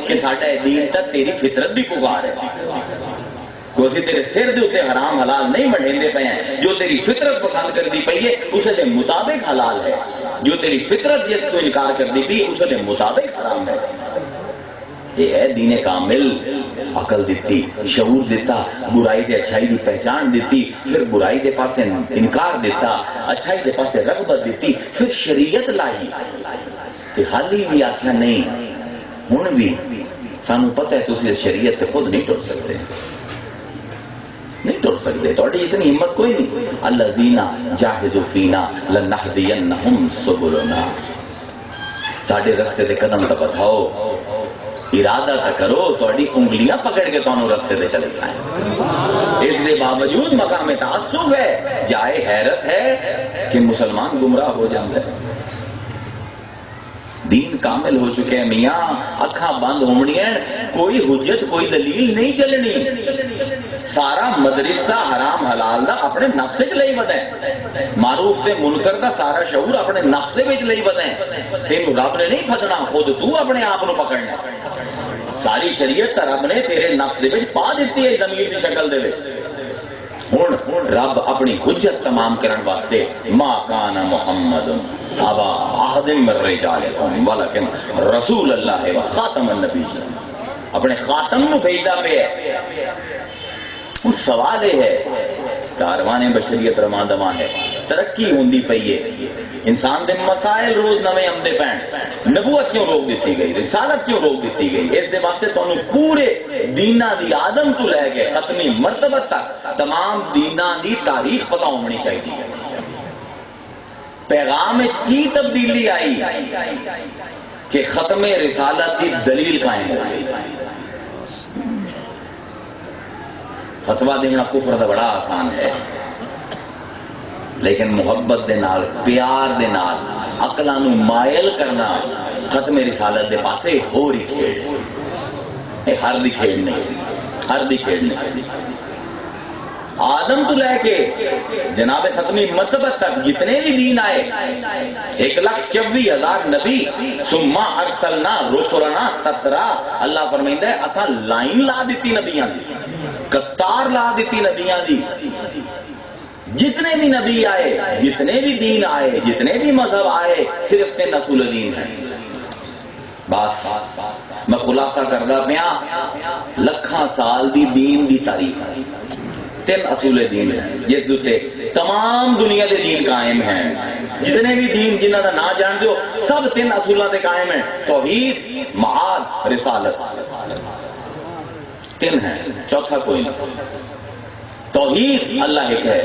کہ ساڈا دین تا تیری فطرت دی پکار ہے. کوئی تیرے سر دے اوتے حرام حلال نہیں وڈھیندے پے ہیں. جو تیری فطرت پسند کردی پئی ہے اسے دے مطابق حلال ہے. جو تیری فطرت جس کو انکار کردی پئی اسے دے مطابق حرام ہے. یہ ہے دین کامل. عقل دیتی، شعور دیتا، برائی دے اچھائی دی پہچان دیتی، پھر برائی دے پاسے انکار دیتا، اچھائی دے پاسے رغبت دیتی، پھر شریعت لائی. تے حالی بھی آکھیا نہیں ہن بھی سانو پتہ ہے تسی اس شریعت تے خود نہیں ٹر سکتے، نہیں ٹر سکتے. تھوڑی اتنی ہمت کوئی نہیں. الذین جاہدوا فینا لنہدینہم سبلنا. ساڈے رستے تے قدم تے بٹھاؤ، ارادہ تا کرو، تھوڑی انگلیاں پکڑ کے تانوں رستے تے چلے سائیں. اس دے باوجود مقام تعصب ہے، جائے حیرت ہے کہ مسلمان گمراہ ہو جاتا ہے. دین کامل ہو چکے ہیں میاں، اکھاں بند ہونیاں، کوئی حجت کوئی دلیل نہیں چلنی. سارا مدرسہ حرام حلال دا اپنے نفس وچ لئی ودا ہے. معروف تے منکر دا سارا شعور اپنے نفس وچ لئی ودا ہے. تینوں رب نے نہیں پھسنا، خود تو اپنے آپ نو پکڑنا. ساری شریعت تا رب نے تیرے نفس دے وچ پا دتی ہے ضمیر دی شکل دے وچ. ہن رب اپنی حجت تمام کرن واسطے ما کان محمد ابا احد من رجالکم ولکن رسول اللہ و خاتم النبیین. اپنے خاتم نو بھیجدا پیا ہے. سوال یہ ہے کاروان بشریت رواں دواں ہے، ترقی ہوندی پئی ہے، انسان دے مسائل روز نویں آمدے پین. نبوت کیوں روک دیتی گئی، رسالت کیوں روک دیتی گئی؟ اس دے واسطے تانوں پورے دیناں دی آدم تو لے کے ختمی مرتبہ تک تمام دیناں دی تاریخ پتہ ہونی چاہیے. پیغام وچ کی تبدیلی آئی کہ ختم رسالت دی دلیل قائم ہو گئی. فتویٰ دینا کفر دا بڑا آسان ہے، لیکن محبت دے نال، پیار دے نال عقلاں نو مائل کرنا ختم رسالت دے پاسے ہو رہی کھیڑ. ہر دی کھیڑ نہیں، ہر دی کھیڑ نہیں. آدم تو لے کے جناب ختمی مرتبہ تک جتنے بھی دین آئے، 1,24,000 نبی، ثم ارسلنا رسلنا تترا. اللہ فرمائندا ہے اساں لائن لا دیتی نبیاں دی، قطار لا دیتی نبیاں دی. جتنے بھی نبی آئے، جتنے بھی دین آئے، جتنے بھی مذہب آئے، صرف 3 اصول دین ہیں. بس میں خلاصہ کردہ پیا، لکھاں سال دی دین دی تاریخ ہے. 3 اصول دین ہیں جس دوتے تمام دنیا دے دین قائم ہیں. جتنے بھی دین جنہاں دا نا جان دیو سب 3 اصولہ دے قائم ہیں. توحید، معاد، رسالت. 3 ہیں، چوتھا کوئی نہیں. توحید اللہ ایک ہے،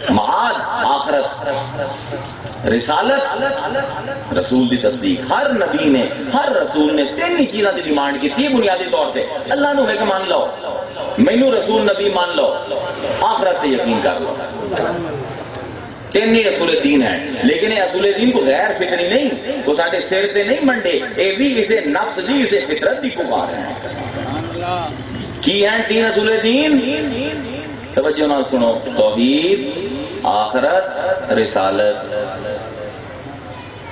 معاد آخرت، رسالت رسول دی تصدیق. ہر نبی نے، ہر رسول نے 3 ہی چیزاں دی ڈیمانڈ کی تھی بنیادی طور پہ. اللہ نو ایک مان لو، مینوں رسول نبی مان لو، آخرت تے یقین کر لو. 3 ہی اصول دین ہیں. لیکن یہ اصول دین کو غیر فطری نہیں، کو ساڈے سر تے نہیں منڈے. اے بھی اسے نفس دی، اسے فطرت دی پکار ہے. کی ہیں 3 اصول دین؟ توجہ نال سنو. توحید، آخرت، رسالت.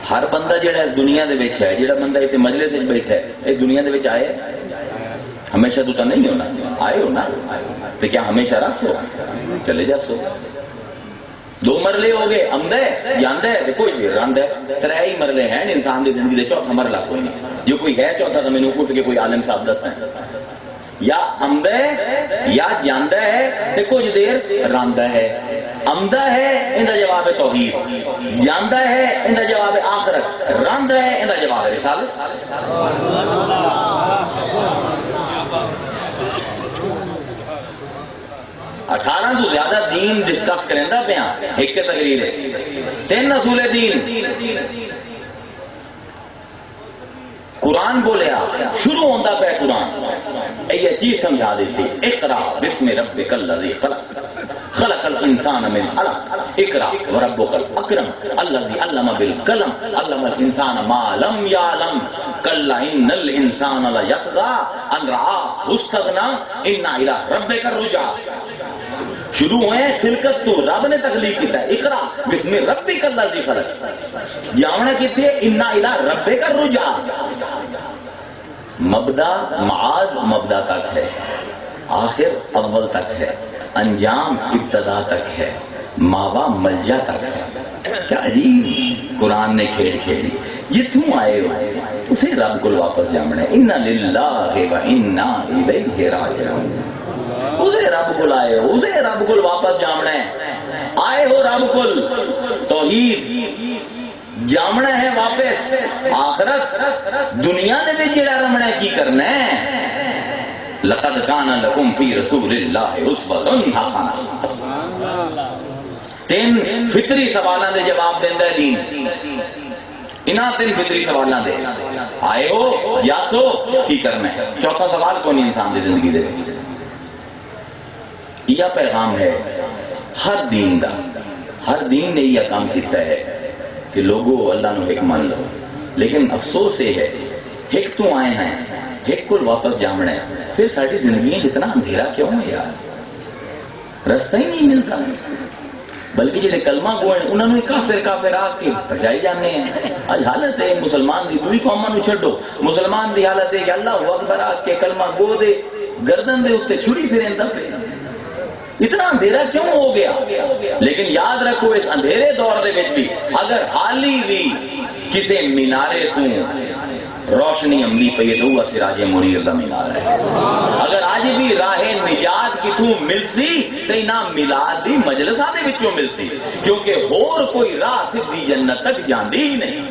ہر بندہ جڑا اس دنیا دے وچ ہے، جڑا بندہ ایتھے مجلس وچ بیٹھا ہے، اس دنیا دے وچ آئے ہمیشہ تو نہیں ہونا. آئے ہو نا تو کیا ہمیشہ رس ہو؟ چلے جا سو. 2 مرلے ہو گئے، آمدہ ہے جاندہ ہے، کوئی دیر راندہ ہے. 3 ہی مرلے ہیں انسان دی زندگی دے، چوتھا مرلہ کوئی نہیں. جو کوئی ہے چوتھا تو میں نے اٹھ کے کوئی عالم صاحب دس ہیں. یا آمدہ ہے یا جاندہ ہے تے کچھ دیر راندہ ہے. آمدہ ہے اندہ جواب توحید، جاندہ ہے اندہ جواب آخرت، راندہ ہے اندہ جواب رسالت. 18 تو زیادہ دین ڈسکس کریں دا پیا ایک کے تقریر ہے. 3 اصول دین. قرآن بولیا شروع ہوتا پہ قرآن یہ چیز سمجھا دیتی. اقرا بسم ربک الذی خلق خلق الانسان من علق اقرا وربک الاکرم الذی علم بالقلم علم الانسان ما لم یعلم کلا ان الانسان لیطغی ان رآہ استغنی ان الی ربک الرجعی. شروع ہوئے خلقت تو رب نے تخلیق کیتا ہے. اقرا بسم ربک الذی خلق. جاونا کیتے انا الی ربک الرجعی. مبدا معاد مبدا تک ہے، آخر اول تک ہے، انجام ابتدا تک ہے، ماوا ملجا تک ہے۔ کیا عجیب قرآن نے کھیڑ کھیڑی۔ جتوں آئے ہو اسے رب کو واپس جامنا ہے، اِنَّ لِلَّهِ وَإِنَّا إِلَيْهِ رَاجِعُونَ۔ اسے رب کو لائے ہو، اسے رب کو واپس جامنا ہے، آئے ہو رب کو توحید جامنا ہے واپس، آخرت دنیا دے وچ جڑا رمنا ہے کی کرنا ہے۔ لقد کان لکم فی رسول اللہ اسوۃ حسنہ۔ تین فطری سوالاں دے جواب دیندا ہے دین، انہاں تین فطری سوالاں دے آئے ہو یاسو کی کرنا ہے۔ چوتھا سوال کون انسان دی زندگی دے وچ؟ یہ پیغام ہے ہر دین دا، ہر دین نے یہ کام کیتا ہے کہ لوگوں اللہ نو ایک مان لو، لیکن افسوس یہ ہے ایک تو آئے ہیں ایک کو واپس جامنا ہے، پھر ساری زندگی اتنا اندھیرا کیوں ہے یار؟ رستہ ہی نہیں ملتا، بلکہ جڑے کلمہ گو ہیں انہوں نے کافر آ کے بجائی جانے ہیں۔ آج حالت ہے مسلمان دی دوئی قوماں نو چھڈو، مسلمان دی حالت ہے کہ اللہ اکبر آ کے کلمہ گو دے گردن دے اوتے چھری پھریندا پہ۔ اتنا اندھیرا کیوں ہو گیا؟ لیکن یاد رکھو اس اندھیرے دور دے وچ بھی اگر حالی بھی کسے مینارے تو روشنی عملی پئی تو وہ سراج منیر دا مینار ہے۔ اگر آج بھی راہ نجات کی تو ملسی تے نہ میلاد دی مجلساں دے وچوں ملسی، کیونکہ ہور کوئی راہ سیدھی جنت تک جاندی ہی نہیں۔